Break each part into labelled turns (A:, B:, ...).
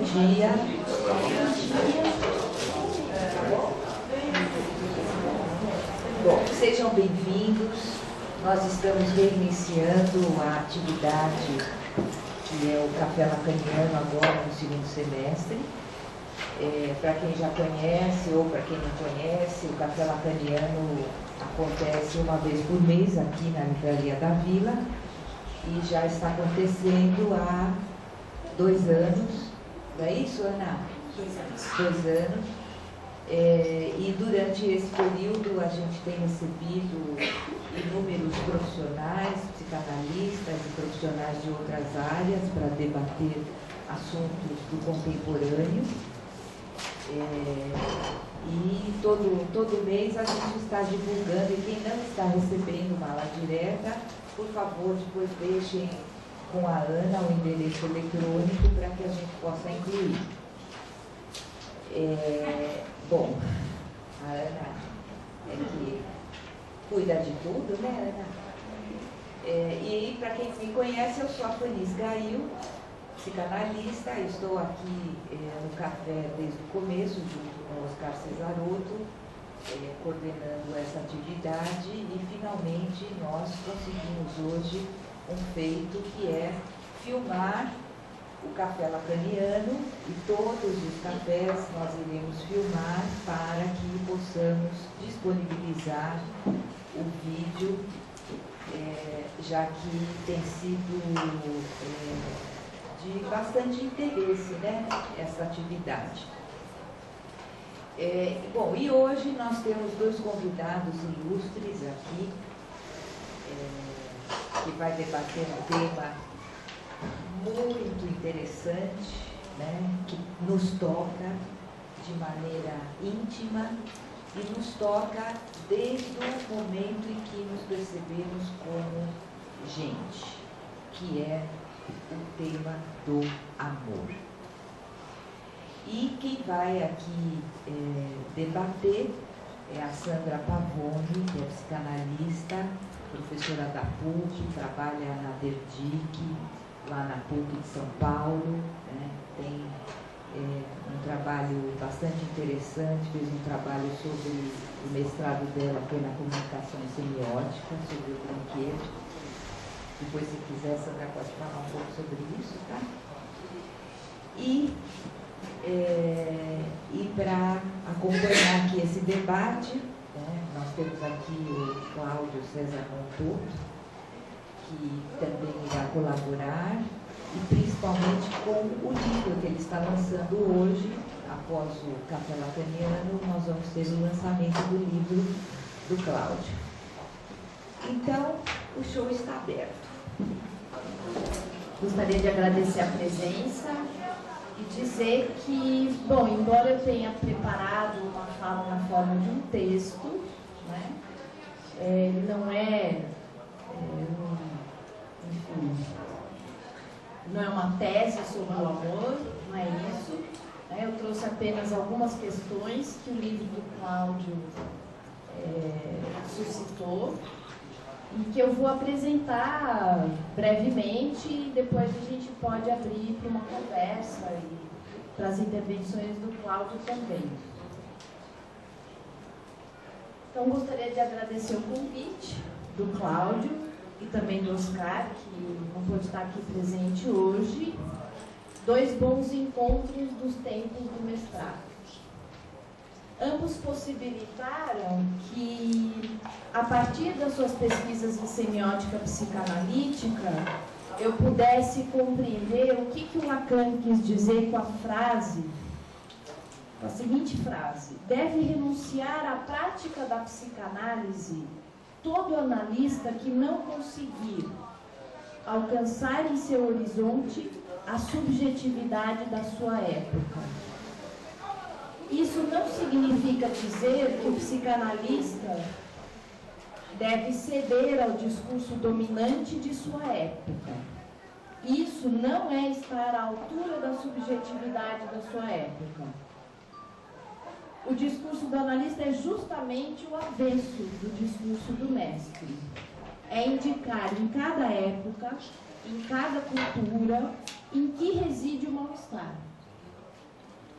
A: dia. Bom, sejam bem-vindos. Nós estamos reiniciando a atividade que é o Café Lacaniano agora no segundo semestre. Para quem já conhece ou para quem não conhece, o Café Lacaniano acontece uma vez por mês aqui na Livraria da Vila e já está acontecendo há 2 anos. Não é isso, Ana?
B: 2 anos.
A: 2 anos. E durante esse período a gente tem recebido inúmeros profissionais, psicanalistas e profissionais de outras áreas para debater assuntos do contemporâneo. E todo mês a gente está divulgando, e quem não está recebendo uma aula direta, por favor, depois deixem com a Ana o endereço eletrônico para que a gente possa incluir. Bom, a Ana é que cuida de tudo, né, Ana? E para quem me conhece, eu sou a Fanis Gail, psicanalista. Estou aqui no café desde o começo, junto com o Oscar Cesarotto, coordenando essa atividade, e finalmente nós conseguimos hoje um feito que é filmar o Café Lacaniano, e todos os cafés nós iremos filmar para que possamos disponibilizar o vídeo, já que tem sido de bastante interesse, né, essa atividade. Bom, e hoje nós temos 2 convidados ilustres aqui, que vai debater um tema muito interessante, né, que nos toca de maneira íntima e nos toca desde o momento em que nos percebemos como gente, que é o tema do amor. E quem vai aqui debater é a Sandra Pavone, que é psicanalista, professora da PUC, trabalha na DERDIC, lá na PUC de São Paulo, né? Tem um trabalho bastante interessante, fez um trabalho sobre o mestrado dela, que é na comunicação semiótica, sobre o brinquedo. Depois, se quiser, Sandra pode falar um pouco sobre isso, tá? E para acompanhar aqui esse debate, né, nós temos aqui o Cláudio César Montoto, que também irá colaborar, e principalmente com o livro que ele está lançando hoje. Após o Café Lacaniano, nós vamos ter o lançamento do livro do Cláudio. Então, o show está aberto.
B: Gostaria de agradecer a presença e dizer que, bom, embora eu tenha preparado uma fala na forma de um texto, né, não é uma tese sobre o amor, não é isso. Eu trouxe apenas algumas questões que o livro do Cláudio suscitou e que eu vou apresentar brevemente, e depois a gente pode abrir para uma conversa e para as intervenções do Cláudio também. Então, gostaria de agradecer o convite do Cláudio e também do Oscar, que não pôde estar aqui presente hoje. 2 bons encontros dos tempos do mestrado. Ambos possibilitaram que, a partir das suas pesquisas em semiótica psicanalítica, eu pudesse compreender o que o Lacan quis dizer com a seguinte frase: deve renunciar à prática da psicanálise todo analista que não conseguir alcançar em seu horizonte a subjetividade da sua época. Isso não significa dizer que o psicanalista deve ceder ao discurso dominante de sua época. Isso não é estar à altura da subjetividade da sua época. O discurso do analista é justamente o avesso do discurso do mestre. É indicar em cada época, em cada cultura, em que reside o mal-estar.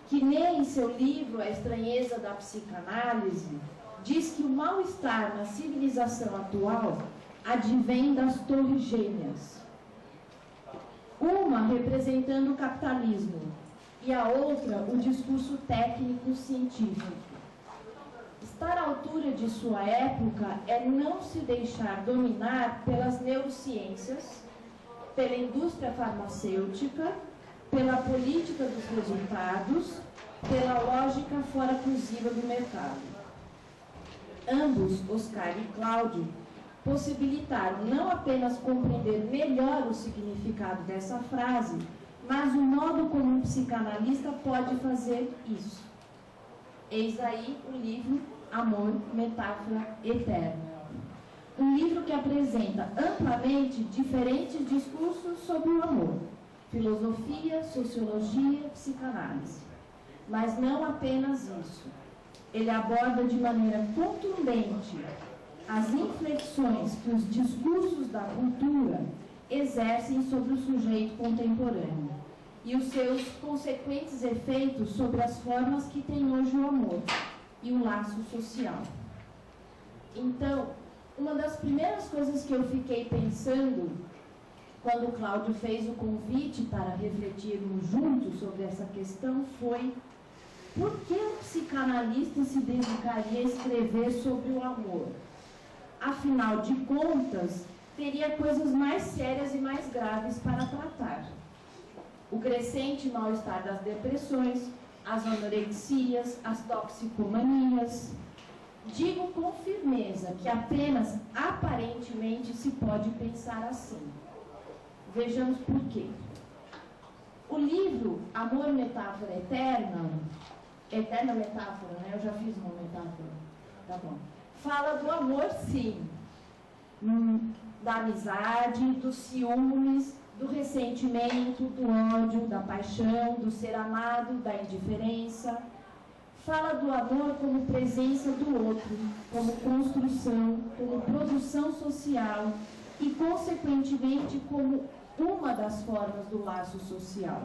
B: que nem em seu livro A Estranheza da Psicanálise, diz que o mal-estar na civilização atual advém das torres gêmeas. Uma representando o capitalismo e a outra o discurso técnico-científico. Estar à altura de sua época é não se deixar dominar pelas neurociências, pela indústria farmacêutica, pela política dos resultados, pela lógica fora-inclusiva do mercado. Ambos, Oscar e Cláudio, possibilitaram não apenas compreender melhor o significado dessa frase, mas o modo como um psicanalista pode fazer isso. Eis aí o livro Amor, Metáfora Eterna. Um livro que apresenta amplamente diferentes discursos sobre o amor, filosofia, sociologia, psicanálise. Mas não apenas isso. Ele aborda de maneira contundente as inflexões que os discursos da cultura exercem sobre o sujeito contemporâneo e os seus consequentes efeitos sobre as formas que tem hoje o amor e o laço social. Então, uma das primeiras coisas que eu fiquei pensando quando o Cláudio fez o convite para refletirmos juntos sobre essa questão foi: por que o psicanalista se dedicaria a escrever sobre o amor? Afinal de contas, teria coisas mais sérias e mais graves para tratar. O crescente mal-estar das depressões, as anorexias, as toxicomanias. Digo com firmeza que apenas aparentemente se pode pensar assim. Vejamos por quê. O livro Amor, Metáfora Eterna, Eterna Metáfora, né? Eu já fiz uma metáfora, tá bom. Fala do amor, sim, da amizade, dos ciúmes, do ressentimento, do ódio, da paixão, do ser amado, da indiferença. Fala do amor como presença do outro, como construção, como produção social e, consequentemente, como uma das formas do laço social.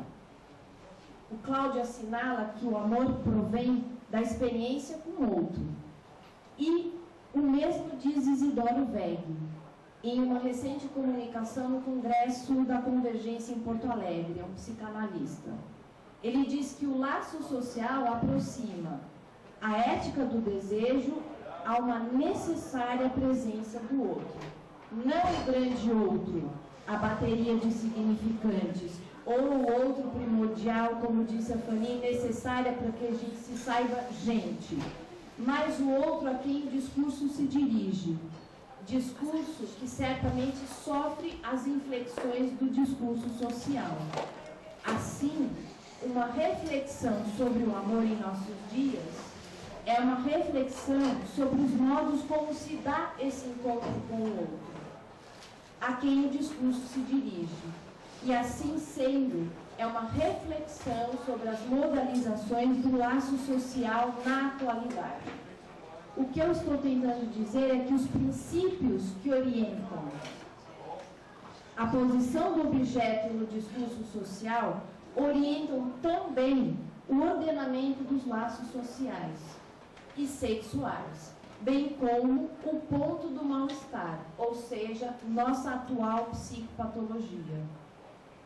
B: O Cláudio assinala que o amor provém da experiência com o outro. E o mesmo diz Isidoro Veg, em uma recente comunicação no Congresso da Convergência em Porto Alegre, é um psicanalista. Ele diz que o laço social aproxima a ética do desejo a uma necessária presença do outro. Não o grande outro, a bateria de significantes, ou o outro primordial, como disse a Fanny, necessária para que a gente se saiba gente, mas o outro a quem o discurso se dirige. Discurso que certamente sofre as inflexões do discurso social. Assim, uma reflexão sobre o amor em nossos dias é uma reflexão sobre os modos como se dá esse encontro com o outro, a quem o discurso se dirige. E assim sendo, é uma reflexão sobre as modalizações do laço social na atualidade. O que eu estou tentando dizer é que os princípios que orientam a posição do objeto no discurso social orientam também o ordenamento dos laços sociais e sexuais, bem como o ponto do mal-estar, ou seja, nossa atual psicopatologia.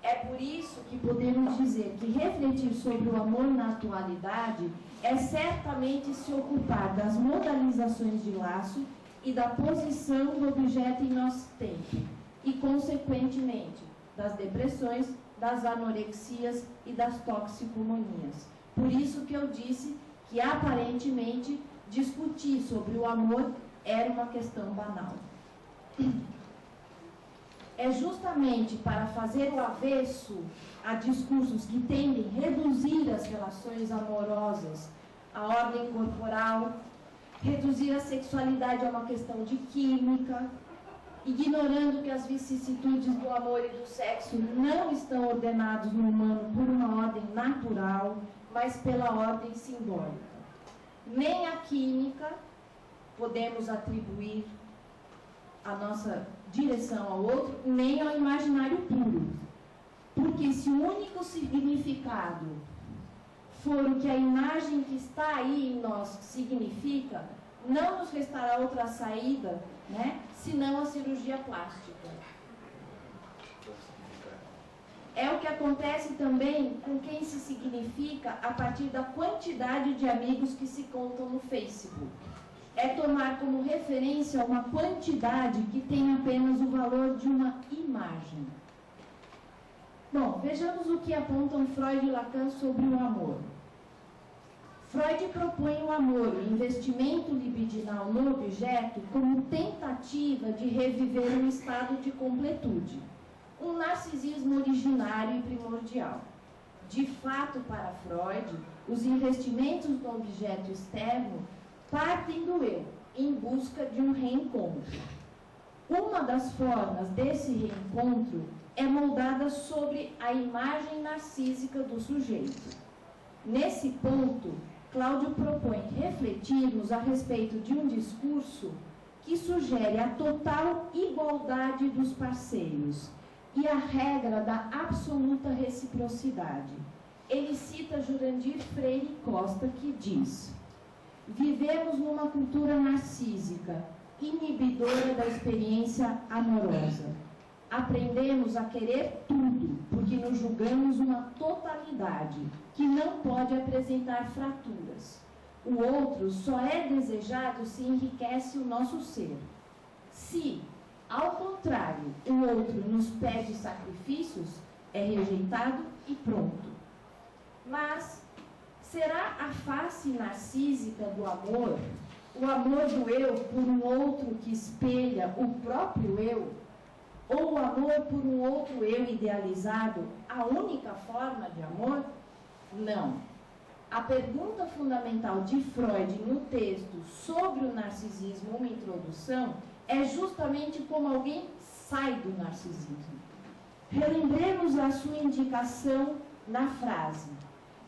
B: É por isso que podemos dizer que refletir sobre o amor na atualidade é certamente se ocupar das modalizações de laço e da posição do objeto em nosso tempo, e, consequentemente, das depressões, das anorexias e das toxicomanias. Por isso que eu disse que, aparentemente, discutir sobre o amor era uma questão banal. É justamente para fazer o avesso a discursos que tendem a reduzir as relações amorosas à ordem corporal, reduzir a sexualidade a uma questão de química, ignorando que as vicissitudes do amor e do sexo não estão ordenados no humano por uma ordem natural, mas pela ordem simbólica. Nem a química podemos atribuir a nossa direção ao outro, nem ao imaginário puro. Porque se o único significado for o que a imagem que está aí em nós significa, não nos restará outra saída, né, senão a cirurgia plástica. É o que acontece também com quem se significa a partir da quantidade de amigos que se contam no Facebook. É tomar como referência uma quantidade que tem apenas o valor de uma imagem. Bom, vejamos o que apontam Freud e Lacan sobre o amor. Freud propõe o amor, o investimento libidinal no objeto, como tentativa de reviver um estado de completude, um narcisismo originário e primordial. De fato, para Freud, os investimentos no objeto externo partem do eu, em busca de um reencontro. Uma das formas desse reencontro é moldada sobre a imagem narcísica do sujeito. Nesse ponto, Cláudio propõe refletirmos a respeito de um discurso que sugere a total igualdade dos parceiros e a regra da absoluta reciprocidade. Ele cita Jurandir Freire Costa, que diz: vivemos numa cultura narcísica, inibidora da experiência amorosa. Aprendemos a querer tudo, porque nos julgamos uma totalidade, que não pode apresentar fraturas. O outro só é desejado se enriquece o nosso ser. Se, ao contrário, o outro nos pede sacrifícios, é rejeitado e pronto. Mas será a face narcísica do amor, o amor do eu por um outro que espelha o próprio eu, ou o amor por um outro eu idealizado, a única forma de amor? Não. A pergunta fundamental de Freud no texto sobre o narcisismo, uma introdução, é justamente como alguém sai do narcisismo. Relembremos a sua indicação na frase: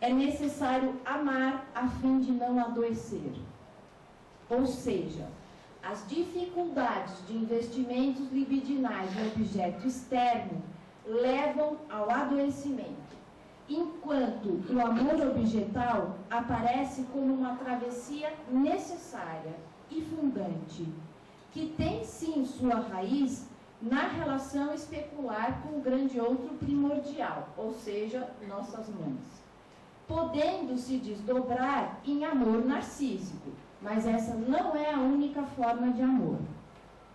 B: é necessário amar a fim de não adoecer. Ou seja, as dificuldades de investimentos libidinais no objeto externo levam ao adoecimento, enquanto o amor objetal aparece como uma travessia necessária e fundante, que tem sim sua raiz na relação especular com o grande outro primordial, ou seja, nossas mães, podendo se desdobrar em amor narcísico. Mas essa não é a única forma de amor.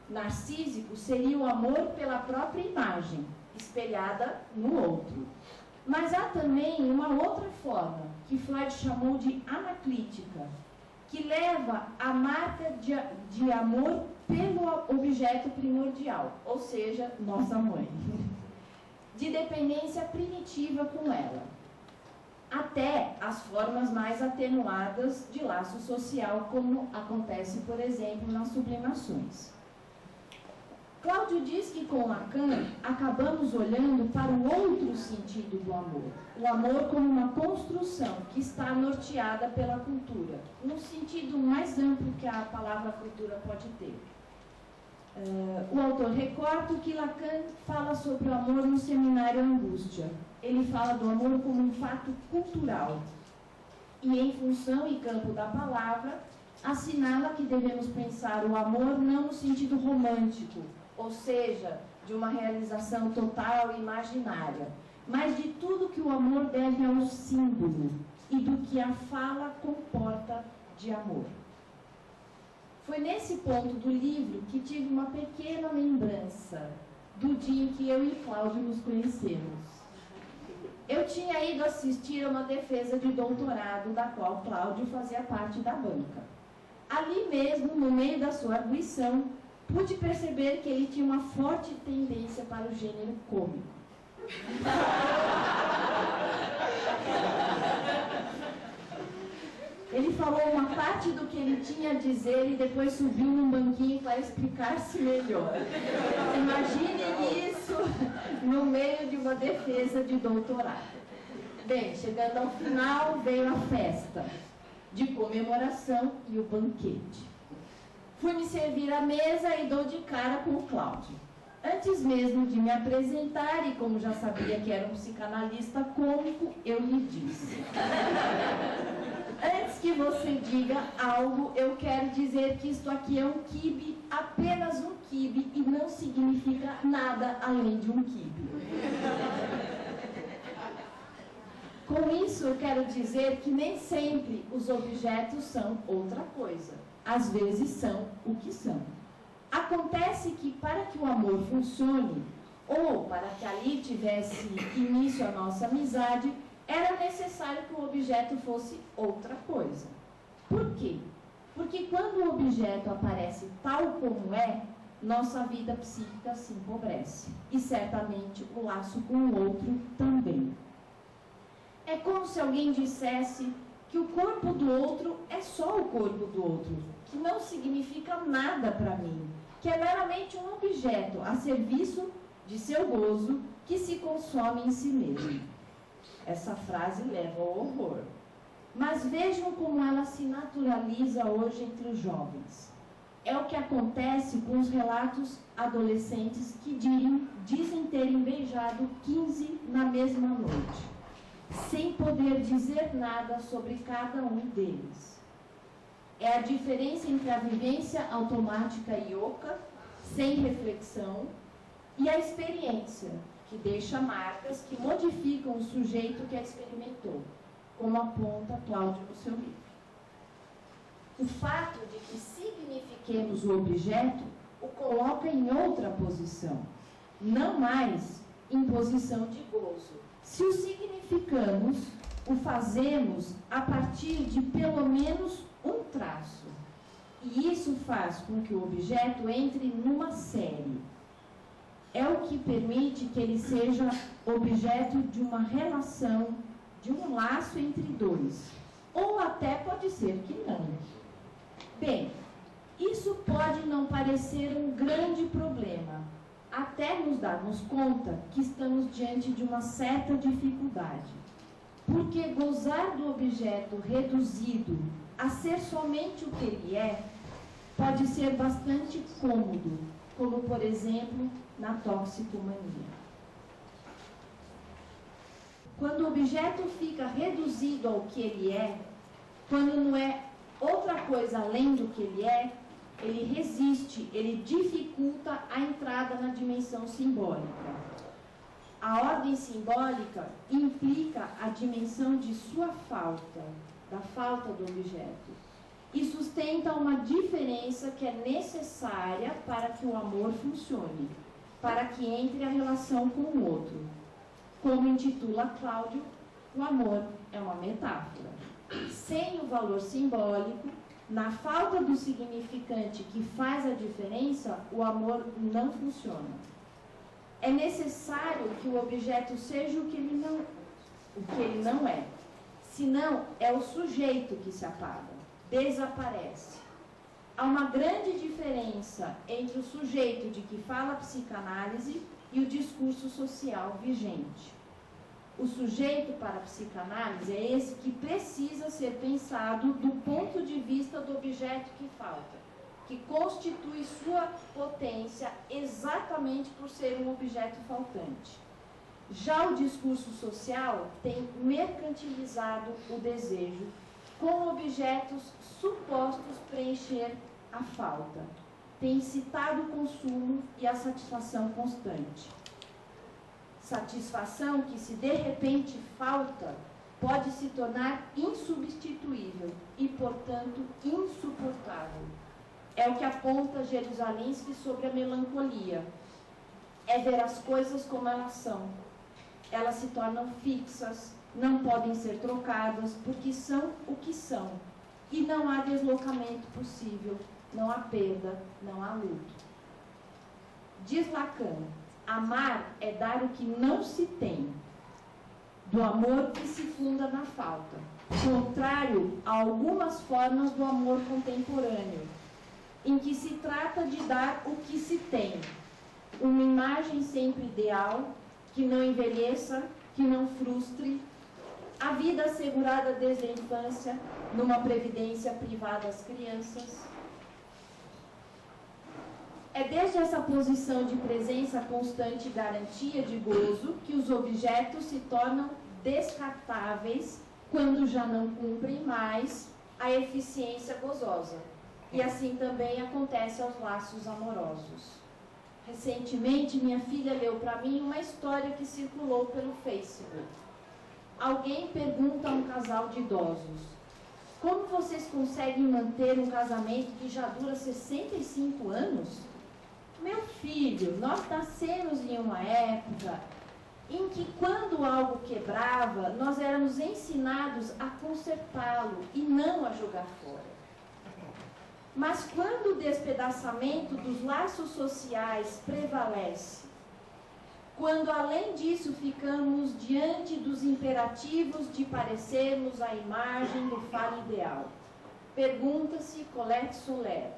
B: Narcísico seria o amor pela própria imagem, espelhada no outro. Mas há também uma outra forma, que Freud chamou de anaclítica, que leva a marca de amor pelo objeto primordial, ou seja, nossa mãe, de dependência primitiva com ela, até as formas mais atenuadas de laço social, como acontece, por exemplo, nas sublimações. Cláudio diz que com Lacan acabamos olhando para o outro sentido do amor, o amor como uma construção que está norteada pela cultura, no sentido mais amplo que a palavra cultura pode ter. O autor recorda que Lacan fala sobre o amor no seminário Angústia. Ele fala do amor como um fato cultural e, em função e campo da palavra, assinala que devemos pensar o amor não no sentido romântico, ou seja, de uma realização total e imaginária, mas de tudo que o amor deve ao símbolo e do que a fala comporta de amor. Foi nesse ponto do livro que tive uma pequena lembrança do dia em que eu e Cláudio nos conhecemos. Eu tinha ido assistir a uma defesa de doutorado da qual Cláudio fazia parte da banca. Ali mesmo, no meio da sua arguição, pude perceber que ele tinha uma forte tendência para o gênero cômico. Ele falou uma parte do que ele tinha a dizer e depois subiu num banquinho para explicar-se melhor. Imaginem isso no meio de uma defesa de doutorado. Bem, chegando ao final, veio a festa de comemoração e o banquete. Fui me servir à mesa e dou de cara com o Cláudio. Antes mesmo de me apresentar, e como já sabia que era um psicanalista cômico, eu lhe disse: antes que você diga algo, eu quero dizer que isto aqui é um quibe, apenas um quibe, e não significa nada além de um quibe. Com isso, eu quero dizer que nem sempre os objetos são outra coisa. Às vezes são o que são. Acontece que para que o amor funcione, ou para que ali tivesse início a nossa amizade, era necessário que o objeto fosse outra coisa. Por quê? Porque quando o objeto aparece tal como é, nossa vida psíquica se empobrece. E certamente o laço com o outro também. É como se alguém dissesse que o corpo do outro é só o corpo do outro, que não significa nada para mim, que é meramente um objeto a serviço de seu gozo que se consome em si mesmo. Essa frase leva ao horror. Mas vejam como ela se naturaliza hoje entre os jovens. É o que acontece com os relatos adolescentes que dizem terem beijado 15 na mesma noite, sem poder dizer nada sobre cada um deles. É a diferença entre a vivência automática e oca, sem reflexão, e a experiência, que deixa marcas que modificam o sujeito que a experimentou, como aponta Cláudio no seu livro. O fato de que signifiquemos o objeto o coloca em outra posição, não mais em posição de gozo. Se o significamos, o fazemos a partir de pelo menos um traço. E isso faz com que o objeto entre numa série. É o que permite que ele seja objeto de uma relação, de um laço entre dois. Ou até pode ser que não. Bem, isso pode não parecer um grande problema, até nos darmos conta que estamos diante de uma certa dificuldade. Porque gozar do objeto reduzido a ser somente o que ele é, pode ser bastante cômodo, como, por exemplo, na toxicomania. Quando o objeto fica reduzido ao que ele é, quando não é outra coisa além do que ele é, ele resiste, ele dificulta a entrada na dimensão simbólica. A ordem simbólica implica a dimensão de sua falta, da falta do objeto, e sustenta uma diferença que é necessária para que o amor funcione, para que entre a relação com o outro. Como intitula Cláudio, o amor é uma metáfora. Sem o valor simbólico, na falta do significante que faz a diferença, o amor não funciona. É necessário que o objeto seja o que ele não é. Senão, é o sujeito que se apaga, desaparece. Há uma grande diferença entre o sujeito de que fala a psicanálise e o discurso social vigente. O sujeito para a psicanálise é esse que precisa ser pensado do ponto de vista do objeto que falta, que constitui sua potência exatamente por ser um objeto faltante. Já o discurso social tem mercantilizado o desejo com objetos supostos preencher a falta. Tem incitado o consumo e a satisfação constante. Satisfação que, se de repente falta, pode se tornar insubstituível e, portanto, insuportável. É o que aponta Jerusalemski sobre a melancolia. É ver as coisas como elas são. Elas se tornam fixas, não podem ser trocadas, porque são o que são. E não há deslocamento possível, não há perda, não há luto. Diz Lacan, amar é dar o que não se tem, do amor que se funda na falta, contrário a algumas formas do amor contemporâneo, em que se trata de dar o que se tem, uma imagem sempre ideal, que não envelheça, que não frustre, a vida assegurada desde a infância, numa previdência privada às crianças. É desde essa posição de presença constante e garantia de gozo que os objetos se tornam descartáveis quando já não cumprem mais a eficiência gozosa. E assim também acontece aos laços amorosos. Recentemente, minha filha leu para mim uma história que circulou pelo Facebook. Alguém pergunta a um casal de idosos: como vocês conseguem manter um casamento que já dura 65 anos? Meu filho, nós nascemos em uma época em que, quando algo quebrava, nós éramos ensinados a consertá-lo e não a jogar fora. Mas quando o despedaçamento dos laços sociais prevalece, quando além disso ficamos diante dos imperativos de parecermos a imagem do falo ideal, pergunta-se Colette Soler: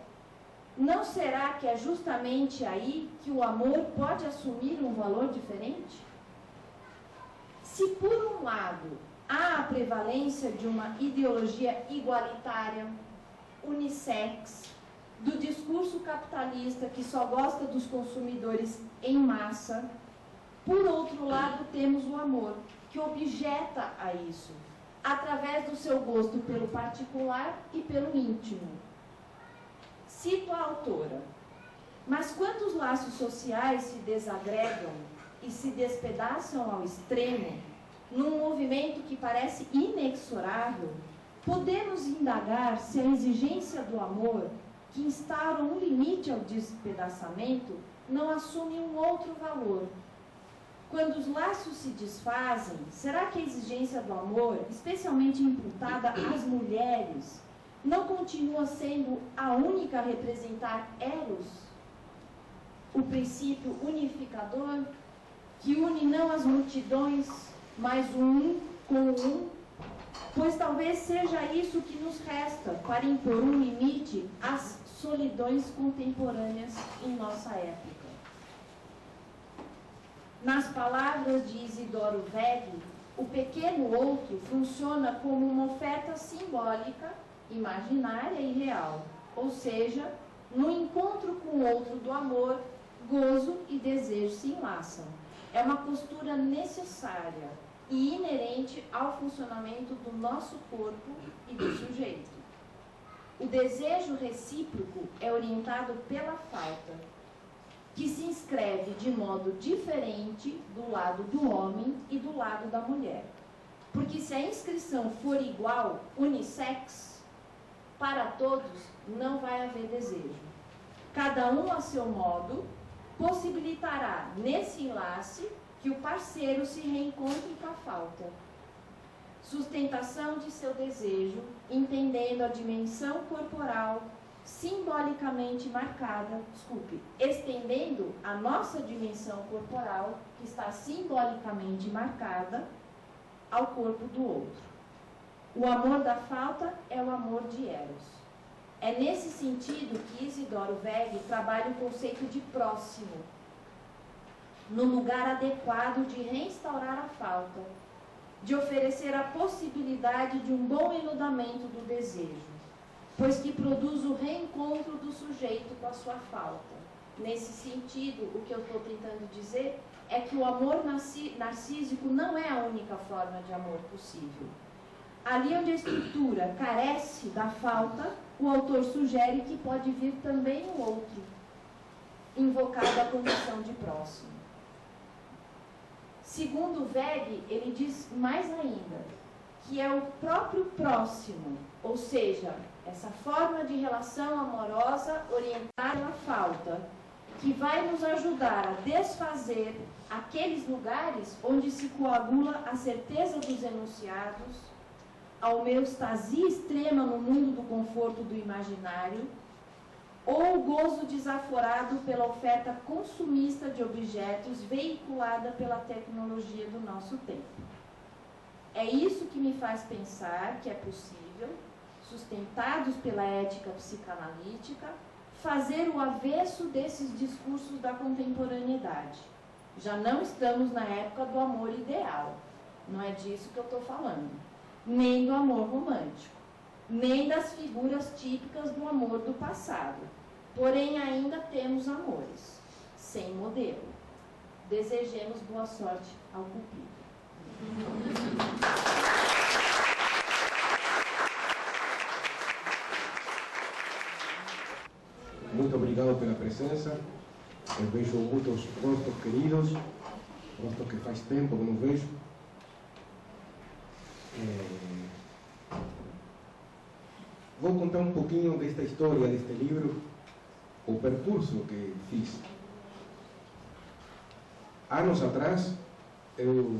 B: não será que é justamente aí que o amor pode assumir um valor diferente? Se por um lado há a prevalência de uma ideologia igualitária, unissex, do discurso capitalista que só gosta dos consumidores em massa, por outro lado temos o amor, que objeta a isso, através do seu gosto pelo particular e pelo íntimo. Cito a autora: mas quando os laços sociais se desagregam e se despedaçam ao extremo, num movimento que parece inexorável, podemos indagar se a exigência do amor, que instaura um limite ao despedaçamento, não assume um outro valor. Quando os laços se desfazem, será que a exigência do amor, especialmente imputada às mulheres, não continua sendo a única a representar Eros, o princípio unificador, que une não as multidões, mas o um com o um? Pois talvez seja isso que nos resta para impor um limite às solidões contemporâneas em nossa época. Nas palavras de Isidoro Veg, o pequeno outro funciona como uma oferta simbólica, imaginária e real, ou seja, no encontro com o outro do amor, gozo e desejo se enlaçam. É uma postura necessária e inerente ao funcionamento do nosso corpo e do sujeito. O desejo recíproco é orientado pela falta, que se inscreve de modo diferente do lado do homem e do lado da mulher. Porque se a inscrição for igual, unissex, para todos não vai haver desejo. Cada um a seu modo possibilitará nesse enlace que o parceiro se reencontre com a falta. Sustentação de seu desejo, entendendo a dimensão corporal simbolicamente marcada, estendendo a nossa dimensão corporal, que está simbolicamente marcada, ao corpo do outro. O amor da falta é o amor de Eros. É nesse sentido que Isidoro Veg trabalha o conceito de próximo, no lugar adequado de reinstaurar a falta, de oferecer a possibilidade de um bom enudamento do desejo, pois que produz o reencontro do sujeito com a sua falta. Nesse sentido, o que eu estou tentando dizer é que o amor narcísico não é a única forma de amor possível. Ali onde a estrutura carece da falta, o autor sugere que pode vir também o outro, invocado a condição de próximo. Segundo Veg, ele diz mais ainda, que é o próprio próximo, ou seja, essa forma de relação amorosa orientada à falta, que vai nos ajudar a desfazer aqueles lugares onde se coagula a certeza dos enunciados, a homeostasia extrema no mundo do conforto do imaginário, ou o gozo desaforado pela oferta consumista de objetos veiculada pela tecnologia do nosso tempo. É isso que me faz pensar que é possível, sustentados pela ética psicanalítica, fazer o avesso desses discursos da contemporaneidade. Já não estamos na época do amor ideal, não é disso que eu estou falando, nem do amor romântico, nem das figuras típicas do amor do passado. Porém, ainda temos amores, sem modelo. Desejemos boa sorte ao Cupido.
C: Muito obrigado pela presença. Eu vejo muitos rostos queridos, rostos que faz tempo que não vejo. Vou contar um pouquinho desta história, deste livro, o percurso que fiz. Anos atrás, eu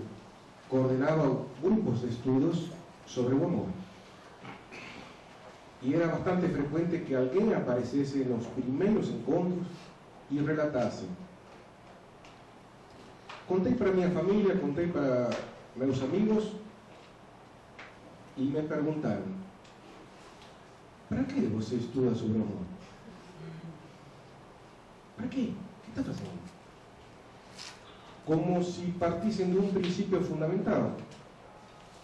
C: coordenava grupos de estudos sobre o amor. E era bastante frequente que alguém aparecesse nos primeiros encontros e relatasse. Contei para minha família, contei para meus amigos e me perguntaram: para que você estuda sobre o amor? Para quê? O que está fazendo? Como se partissem de um princípio fundamental,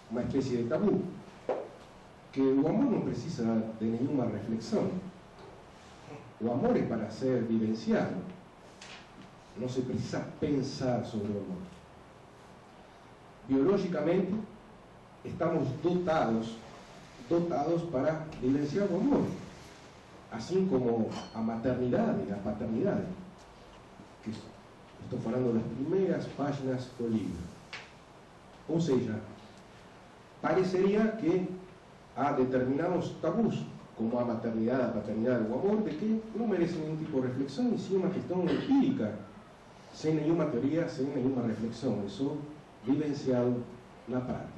C: uma espécie de tabu, que o amor não precisa de nenhuma reflexão. O amor é para ser vivenciado. Não se precisa pensar sobre o amor. Biologicamente, estamos dotados para vivenciar o amor. Assim como a maternidade e a paternidade. Que estou falando das primeiras páginas do livro. Ou seja, pareceria que há determinados tabus, como a maternidade, a paternidade, o amor, de que não merecem nenhum tipo de reflexão, em si uma questão empírica, sem nenhuma teoria, sem nenhuma reflexão, é só vivenciado na prática.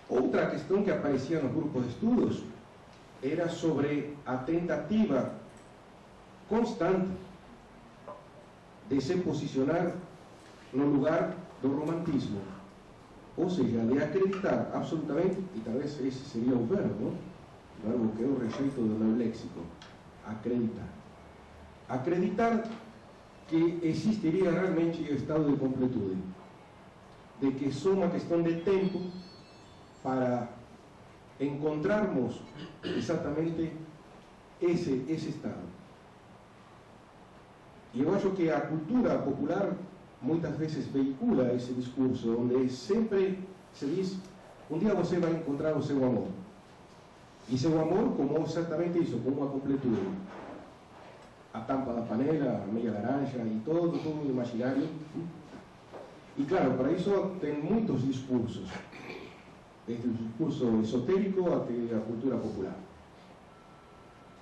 C: Outra questão que aparecia nos grupos de estudos era sobre a tentativa constante de se posicionar no lugar do romantismo. Ou seja, de acreditar absolutamente, e talvez esse seria o verbo, o verbo que eu rejeito do meu léxico, acreditar. Acreditar que existiria realmente o estado de completude, de que só uma questão de tempo para encontrarmos exatamente esse estado. E eu acho que a cultura popular muitas vezes veicula esse discurso, onde sempre se diz: um dia você vai encontrar o seu amor. E seu amor como exatamente isso, como uma completude. A tampa da panela, a meia laranja e todo imaginário. E claro, para isso tem muitos discursos. Desde o discurso esotérico até a cultura popular.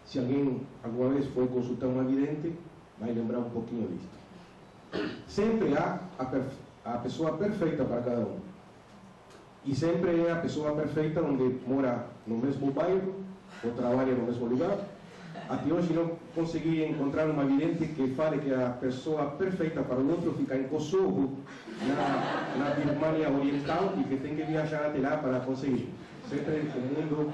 C: Se alguém alguma vez foi consultar um vidente, vai lembrar um pouquinho disto. Sempre há a pessoa perfeita para cada um. E sempre é a pessoa perfeita onde mora no mesmo bairro ou trabalha no mesmo lugar. Até hoje não consegui encontrar uma vidente que fale que a pessoa perfeita para o outro fica em Kosovo, na Birmania Oriental, e que tem que viajar até lá para conseguir. Sempre o mundo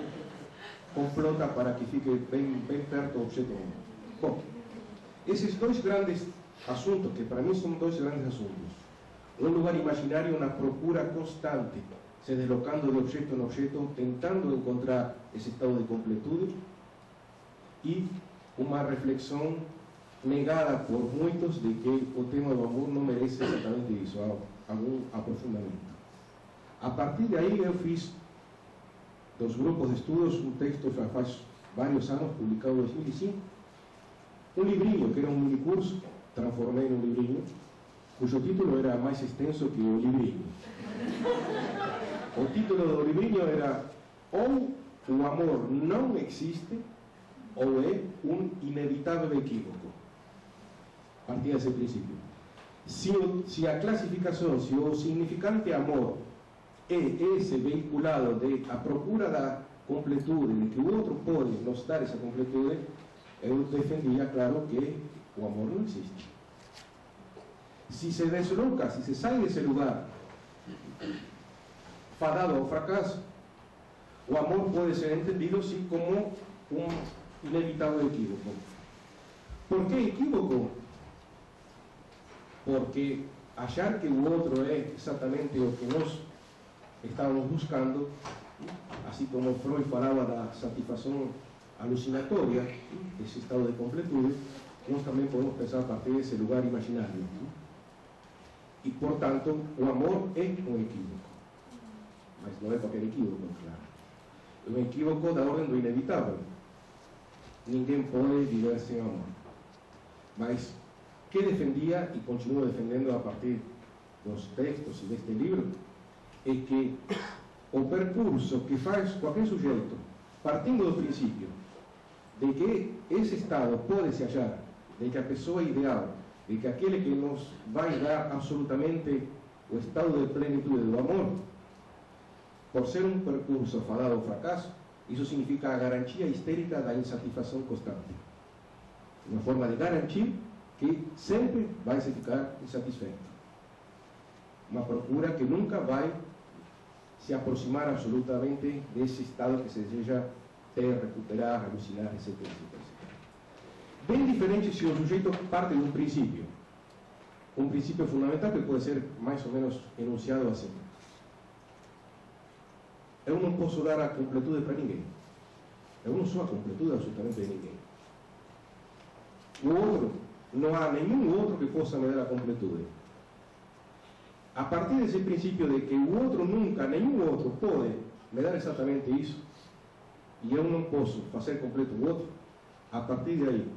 C: complota para que fique bem perto do objeto. Bom, esses dois grandes assuntos, que para mim são dois grandes assuntos. Um lugar imaginário na procura constante, se deslocando de objeto em objeto, tentando encontrar esse estado de completude, e uma reflexão negada por muitos de que o tema do amor não merece exatamente isso, algum aprofundamento. A partir daí eu fiz dos grupos de estudos um texto já faz vários anos, publicado em 2005, um livrinho que era um minicurso, transformei num livrinho, cujo título era mais extenso que o livrinho. O título do livrinho era: ou o amor não existe, ou é um inevitável equívoco. Partia desse princípio. Se a classificação, se o significante amor é esse veiculado de a procura da completude, de que o outro pode nos dar essa completude, eu defendia, claro, que o amor não existe. Se se desloca, se se sai desse lugar fadado ao fracasso, o amor pode ser entendido sim como um inevitável equívoco. Por que equívoco? Porque achar que o outro é exatamente o que nós estávamos buscando, assim como Freud falava da satisfação alucinatória, esse estado de completude, nós também podemos pensar a partir desse lugar imaginário. E, portanto, o amor é um equívoco. Mas não é qualquer equívoco, claro. É um equívoco da ordem do inevitável. Ninguém pode viver sem amor. Mas, o que defendia e continua defendendo a partir dos textos e deste livro, é que o percurso que faz qualquer sujeito, partindo do princípio de que esse estado pode se achar, de que a pessoa ideal, de que aquele que nos vai dar absolutamente o estado de plenitude do amor, por ser um percurso fadado ao fracasso, isso significa a garantia histérica da insatisfação constante. Uma forma de garantir que sempre vai se ficar insatisfeito. Uma procura que nunca vai se aproximar absolutamente desse estado que se deseja ter, recuperar, alucinar, etc. Bem diferente se o sujeito parte de um princípio fundamental que pode ser mais ou menos enunciado assim: eu não posso dar a completude para ninguém, eu não sou a completude absolutamente de ninguém. O outro, não há nenhum outro que possa me dar a completude. A partir desse princípio de que o outro nunca, nenhum outro pode me dar exatamente isso, e eu não posso fazer completo o outro, a partir de aí,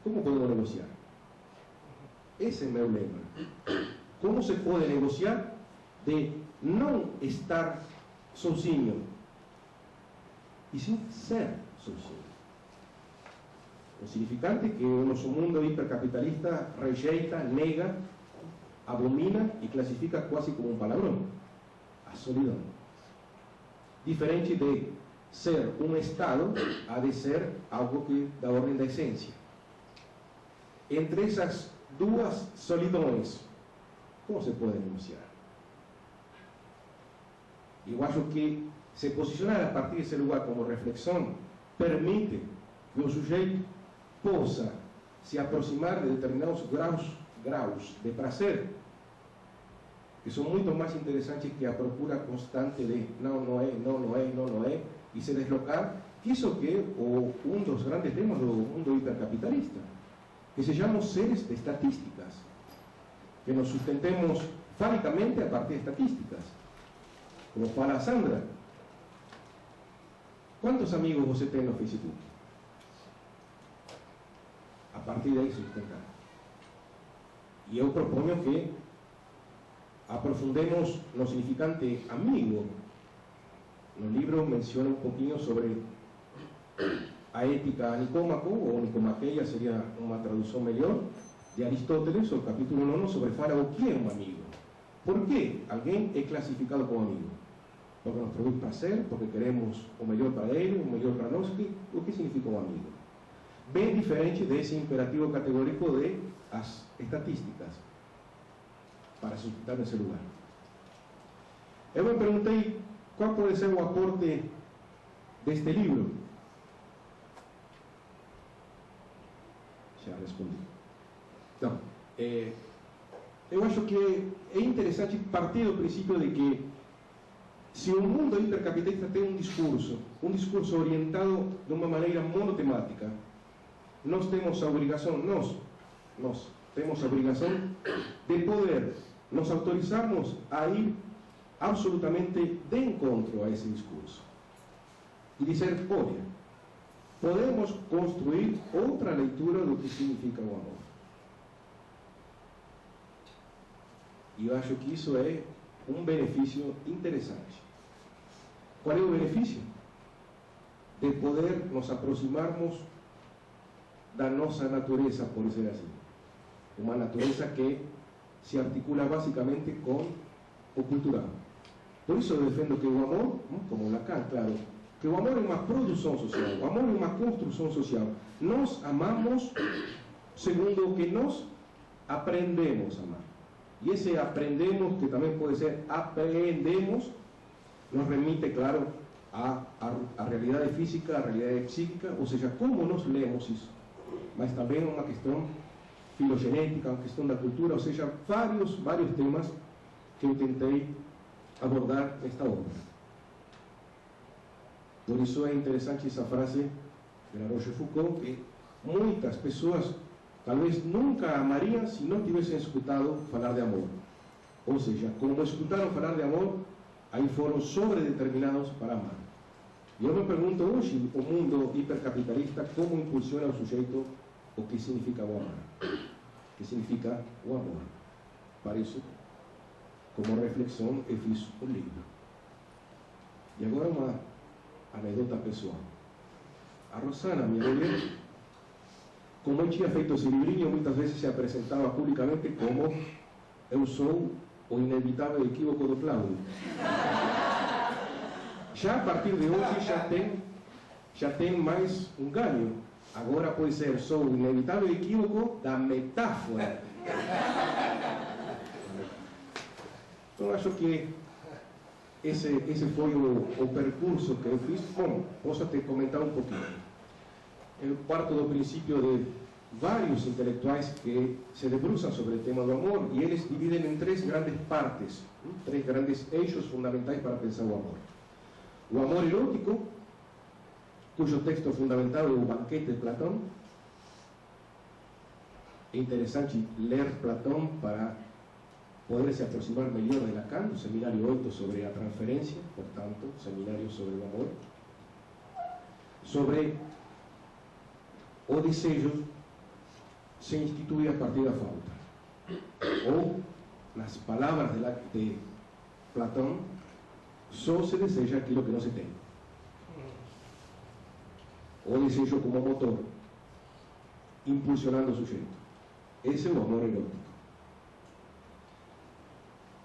C: como podemos negociar? Esse é meu lema. Como se pode negociar de não estar sozinho, e sim ser sozinho? O significante que o nosso mundo hipercapitalista rejeita, nega, abomina e classifica quase como um palavrão: a solidão. Diferente de ser um estado, há de ser algo que da ordem da essência. Entre essas duas solidões, como se pode negociar? Eu acho que se posicionar a partir desse lugar como reflexão permite que o sujeito possa se aproximar de determinados graus de prazer que são muito mais interessantes que a procura constante de não é, e se deslocar, que isso que é um dos grandes temas do mundo hipercapitalista, que sejamos seres de estatísticas, que nos sustentemos falicamente a partir de estatísticas. Como fala a Sandra, quantos amigos você tem no Facebook? A partir daí sustentar. E eu proponho que aprofundemos no significante amigo. No livro menciona um pouquinho sobre a ética a Nicômaco, ou Nicomaqueia seria uma tradução melhor, de Aristóteles, o capítulo 9, sobre fala o que é um amigo. Por que alguém é classificado como amigo? Porque nos produz prazer, porque queremos o melhor para ele, o melhor para nós. O que significa um amigo? Bem diferente desse imperativo categórico de as estatísticas, para sustentar nesse lugar. Eu me perguntei qual pode ser o aporte deste livro. Já respondi. Então, eu acho que é interessante partir do princípio de que se o mundo hipercapitalista tem um discurso orientado de uma maneira monotemática, nós temos a obrigação, nós temos a obrigação de poder nos autorizarmos a ir absolutamente de encontro a esse discurso e dizer: olha, podemos construir outra leitura do que significa o amor. E eu acho que isso é um benefício interessante. Qual é o benefício? De poder nos aproximarmos da nossa natureza, por dizer assim. Uma natureza que se articula basicamente com o cultural. Por isso eu defendo que o amor, como Lacan, claro, que o amor é uma produção social, o amor é uma construção social. Nós amamos segundo o que nós aprendemos a amar. E esse aprendemos, que também pode ser aprendemos, nos remite, claro, à realidade física, à realidade psíquica, ou seja, como nós lemos isso. Mas também é uma questão filogenética, uma questão da cultura, ou seja, vários temas que eu tentei abordar nesta obra. Por isso é interessante essa frase de la Rochefoucauld, que muitas pessoas talvez nunca amariam se não tivessem escutado falar de amor. Ou seja, como escutaram falar de amor, aí foram sobredeterminados para amar. E eu me pergunto hoje, o mundo hipercapitalista, como impulsiona ao sujeito o que significa o amar. O que significa o amor. Para isso, como reflexão, eu fiz um livro. E agora uma anedota pessoal. A Rosana, minha mulher, como eu tinha feito esse livrinho, muitas vezes se apresentava publicamente como eu sou o inevitável equívoco do Cláudio. Já a partir de hoje já tem mais um ganho. Agora pode ser só o inevitável equívoco da metáfora. Então acho que esse foi o percurso que eu fiz. Bom, posso até comentar um pouquinho. Eu parto do princípio de vários intelectuais que se debruçam sobre o tema do amor e eles dividem em três grandes partes, três grandes eixos fundamentais para pensar o amor. O amor erótico, cujo texto fundamental é o Banquete de Platão. É interessante ler Platão para poder se aproximar melhor de Lacan, o seminário 8 sobre a transferência, portanto, seminário sobre o amor. Sobre o desejo se institui a partir da falta. Ou, nas palavras de Platão, só se deseja aquilo que não se tem. O desejo como motor, impulsionando o sujeito. Esse é o amor erótico.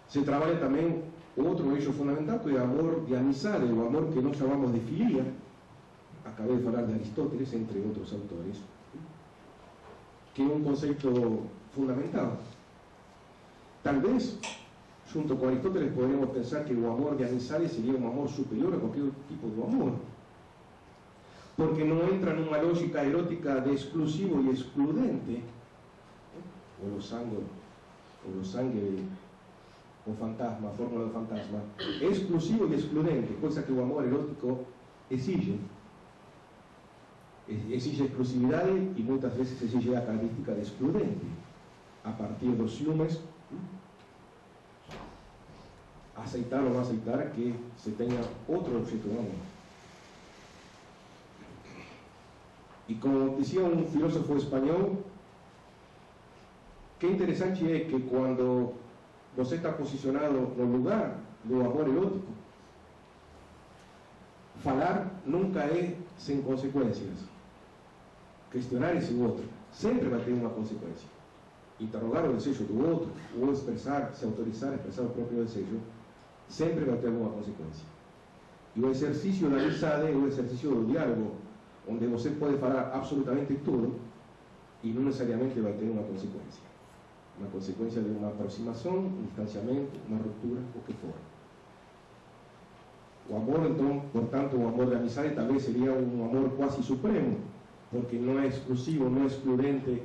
C: Se trabalha também outro eixo fundamental, que é o amor de amizade, o amor que nós chamamos de filia. Acabei de falar de Aristóteles, entre outros autores, que é um conceito fundamental. Talvez, junto com Aristóteles, poderíamos pensar que o amor de amizade seria um amor superior a qualquer tipo de amor, porque não entra numa lógica erótica de exclusivo e excludente, o losangue, o fantasma, a fórmula do fantasma, é exclusivo e excludente, coisa que o amor erótico exige. Exige exclusividade e muitas vezes exige a característica de excludente, a partir dos ciúmes, aceitar ou não aceitar que se tenha outro objeto de amor. E como dizia um filósofo espanhol, que interessante é que quando você está posicionado no lugar do amor erótico, falar nunca é sem consequências. Questionar esse outro sempre vai ter uma consequência. Interrogar o desejo do outro, ou expressar, se autorizar a expressar o próprio desejo, sempre vai ter alguma consequência. E o exercício da amizade é o exercício do diálogo, onde você pode falar absolutamente tudo e não necessariamente vai ter uma consequência. Uma consequência de uma aproximação, um distanciamento, uma ruptura, o que for. O amor, então, portanto, o amor de amizade talvez seria um amor quase supremo, porque não é exclusivo, não é excludente,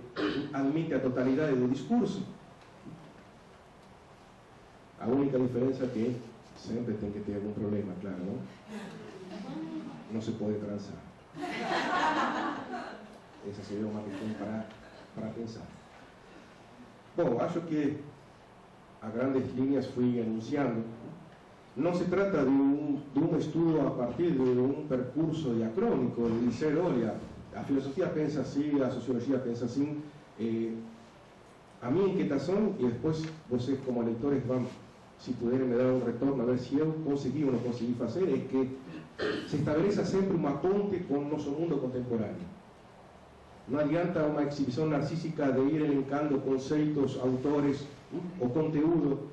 C: admite a totalidade do discurso. A única diferença é que sempre tem que ter algum problema, claro, não? Não se pode transar. Essa seria uma questão para pensar. Bom, acho que a grandes linhas fui enunciando. Não se trata de um estudo a partir de um percurso diacrônico, de dizer, olha, a filosofia pensa assim, a sociologia pensa assim. A minha inquietação, e depois vocês como leitores vão, se puderem me dar um retorno, a ver se eu consegui ou não consegui fazer, é que se estabeleça sempre uma ponte com o nosso mundo contemporâneo. Não adianta uma exibição narcísica de ir elencando conceitos, autores, o conteúdo,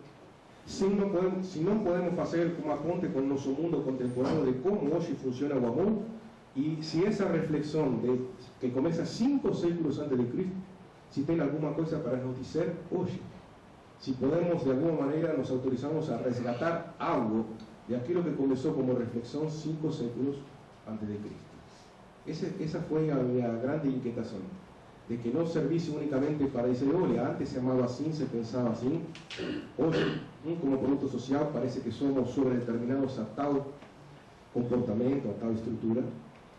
C: se não podemos fazer uma ponte com o nosso mundo contemporâneo de como hoje funciona o amor, e se essa reflexão que começa 5 séculos antes de Cristo, se tem alguma coisa para nos dizer hoje, se podemos de alguma maneira nos autorizamos a resgatar algo de aquilo que começou como reflexão 5 séculos antes de Cristo. Essa foi a minha grande inquietação, de que não servisse unicamente para dizer, olha, antes se amava assim, se pensava assim, hoje, como produto social, parece que somos sobredeterminados a tal comportamento, a tal estrutura,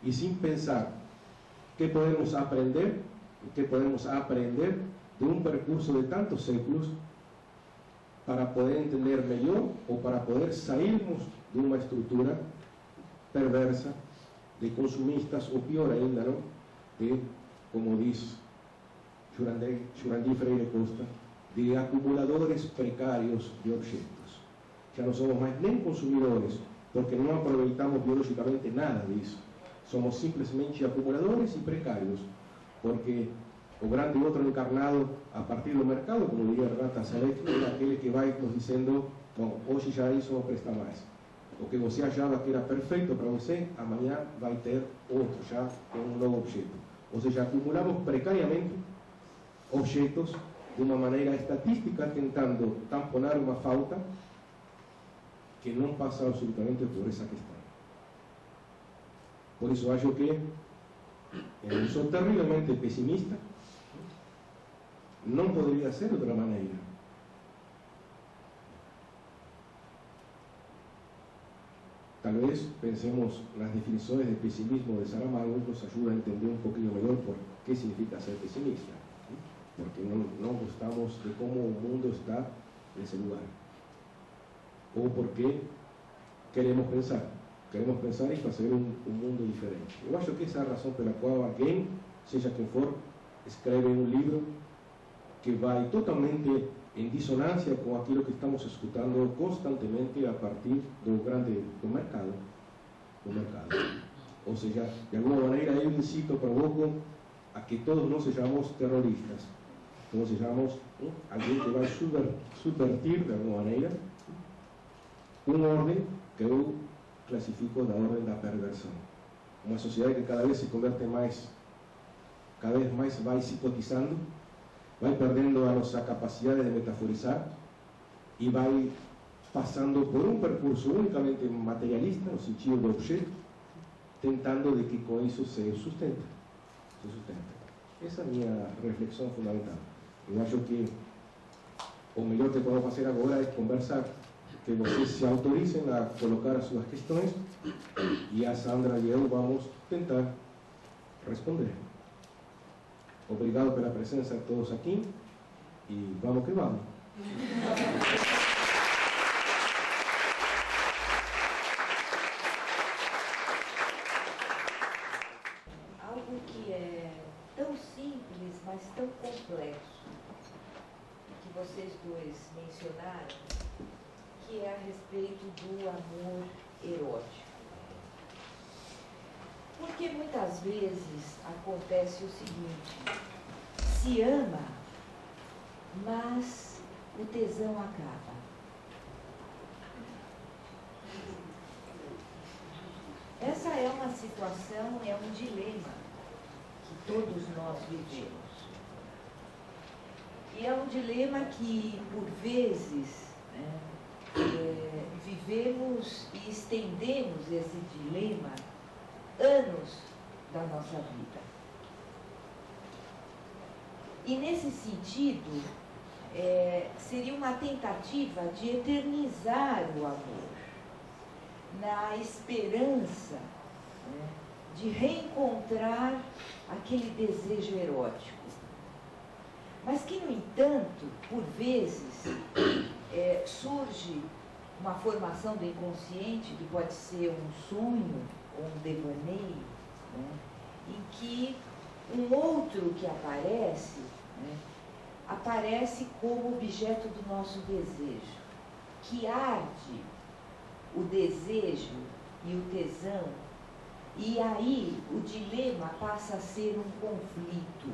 C: e sim pensar que podemos aprender de um percurso de tantos séculos para poder entender melhor ou para poder sairmos de uma estrutura perversa de consumistas, ou pior ainda, não? De, como diz Jurandir Freire Costa, de acumuladores precários de objetos. Já não somos mais nem consumidores, porque não aproveitamos biologicamente nada disso. Somos simplesmente acumuladores e precários, porque o grande outro encarnado a partir do mercado, como diria Renata Salek, é aquele que vai nos dizendo: bom, hoje já isso não presta mais. O que você achava que era perfeito para você, amanhã vai ter outro já com um novo objeto. Ou seja, acumulamos precariamente objetos de uma maneira estatística, tentando tamponar uma falta que não passa absolutamente por essa questão. Por isso acho que eu sou terrivelmente pessimista. Não poderia ser de outra maneira. Talvez pensemos nas definições de pessimismo de Saramago, nos ajuda a entender um pouquinho melhor por que significa ser pessimista. Porque não gostamos de como o mundo está nesse lugar. Ou porque queremos pensar e fazer um mundo diferente. Eu acho que essa é a razão pela qual alguém, seja quem for, escreve um livro que vai totalmente em dissonância com aquilo que estamos escutando constantemente a partir do mercado. Ou seja, de alguma maneira eu incito, provoco a que todos nós sejamos terroristas, todos sejamos alguém que vai subvertir de alguma maneira uma ordem que eu classifico da ordem da perversão. Uma sociedade que cada vez se converte mais, cada vez mais vai psicotizando, vai perdendo a nossa capacidade de metaforizar e vai passando por um percurso unicamente materialista, no sentido do objeto, tentando de que com isso se sustenta. Essa é a minha reflexão fundamental. Eu acho que o melhor que podemos fazer agora é conversar, que vocês se autorizem a colocar as suas questões e a Sandra e eu vamos tentar responder. Obrigado pela presença de todos aqui e vamos que vamos.
A: Algo que é tão simples, mas tão complexo, que vocês dois mencionaram, que é a respeito do amor erótico. Porque muitas vezes acontece o seguinte: se ama, mas o tesão acaba. Essa é uma situação, é um dilema que todos nós vivemos. E é um dilema que, por vezes, vivemos e estendemos esse dilema anos da nossa vida. E nesse sentido, seria uma tentativa de eternizar o amor, na esperança, de reencontrar aquele desejo erótico. Mas que, no entanto, por vezes, surge uma formação do inconsciente, que pode ser um sonho ou um devaneio, em que um outro que aparece, aparece como objeto do nosso desejo, que arde o desejo e o tesão, e aí o dilema passa a ser um conflito.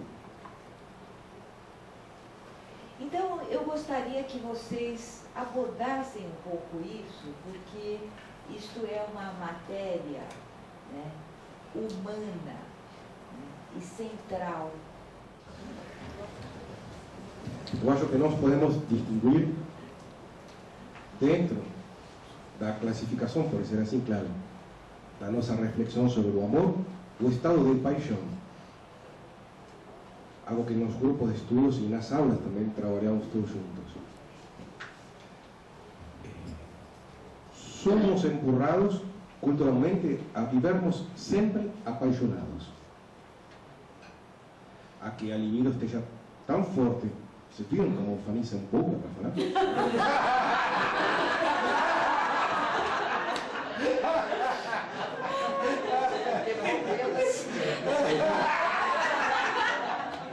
A: Então, eu gostaria que vocês abordassem um pouco isso, porque isto é uma matéria humana e central.
C: Eu acho que nós podemos distinguir, dentro da classificação, por ser assim claro, da nossa reflexão sobre o amor, o estado de paixão. Algo que nos grupos de estudos e nas aulas também trabalhamos todos juntos. Somos empurrados culturalmente a vivermos sempre apaixonados. a que a libido esteja tão forte. Vocês viram como faniza um pouco para falar?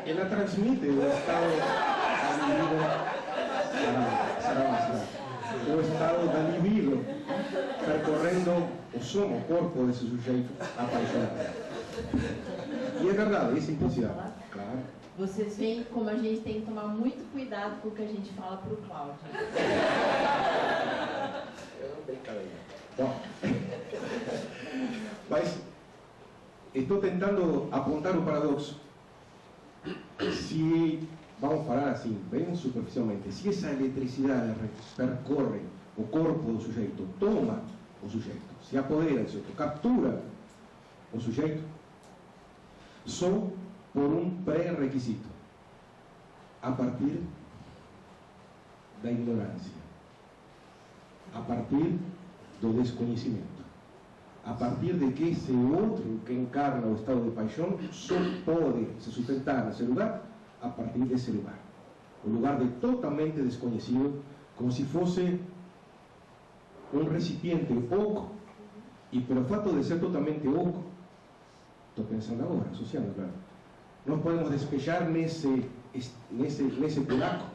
C: Ela transmite o estado da libido o estado da libido percorrendo o corpo desse sujeito apaixonado. E é verdade, isso é impossível. Claro.
B: Vocês veem como a gente tem que tomar muito cuidado com o que a gente fala para o Cláudio.
C: Bom, mas estou tentando apontar o paradoxo. Se, vamos falar assim, bem superficialmente, se essa eletricidade percorre o corpo do sujeito, toma o sujeito, se apodera do sujeito, captura o sujeito, só por um pré-requisito, a partir da ignorância, a partir do desconhecimento, a partir de que esse outro que encarna o estado de paixão só pode se sustentar nesse lugar a partir desse lugar. Um lugar de totalmente desconhecido, como se fosse um recipiente oco, e pelo fato de ser totalmente oco, estou pensando agora, associando, claro, nós podemos despejar nesse buraco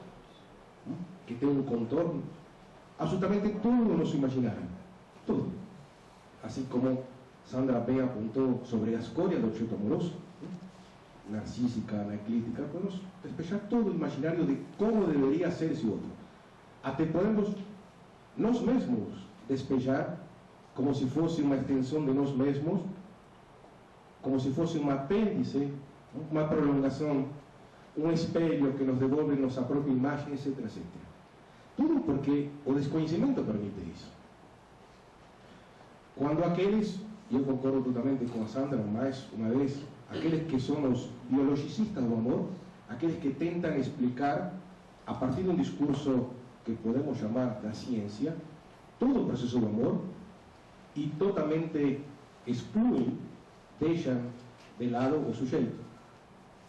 C: que tem um contorno absolutamente tudo no nosso imaginário, tudo. Assim como Sandra bem apontou sobre a escolha do objeto amoroso, narcísica, anaclítica, podemos despejar todo o imaginário de como deveria ser esse outro. Até podemos nós mesmos despejar como se fosse uma extensão de nós mesmos, como se fosse um apêndice, uma prolongação, um espelho que nos devolve nossa própria imagem, etc, etc. Tudo porque o desconhecimento permite isso. Quando aqueles, e eu concordo totalmente com a Sandra, mais uma vez, aqueles que são os biologicistas do amor, aqueles que tentam explicar, a partir de um discurso que podemos chamar da ciência, todo o processo do amor, e totalmente excluem, deixam de lado o sujeito.